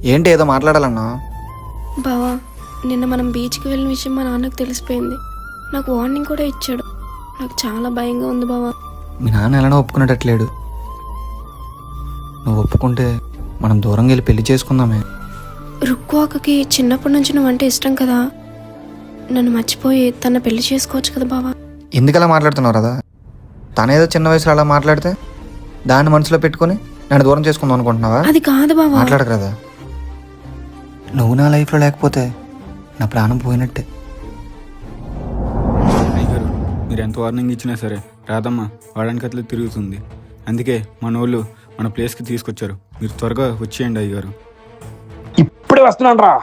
ఏంటి ఏదో మాట్లాడాలన్నా? బావా, నిన్న మనం బీచ్కి వెళ్ళిన విషయం మా నాన్నకు తెలిసిపోయింది. నాకు వార్నింగ్ కూడా ఇచ్చాడు. నాకు చాలా భయంగా ఉంది బావా. మీ నాన్న ఎలానో ఒప్పుకునేటట్లేడు. నువ్వు ఒప్పుకుంటే మనం దూరంగా వెళ్ళి పెళ్లి చేసుకుందామే. రుక్కు అక్కకి చిన్నప్పటి నుంచి నువ్వంటే ఇష్టం కదా. నన్ను మర్చిపోయి తన పెళ్లి చేసుకోవచ్చు కదా బావా. ఎందుకలా మాట్లాడుతున్నావు కదా? తనేదో చిన్న వయసులో అలా మాట్లాడితే దాన్ని మనసులో పెట్టుకొని నన్ను దూరం చేసుకుందాం అనుకుంటున్నావా? అది కాదు బావా. మాట్లాడకు కదా. నువ్వు నా లైఫ్లో లేకపోతే నా ప్రాణం పోయినట్టే. అయ్యారు, మీరు ఎంత వార్నింగ్ ఇచ్చినా సరే రాదమ్మా వాడానికి అట్లా తిరుగుతుంది. అందుకే మన వాళ్ళు మన ప్లేస్కి తీసుకొచ్చారు. మీరు త్వరగా వచ్చేయండి అయ్యారు. ఇప్పుడే వస్తున్నాను రా.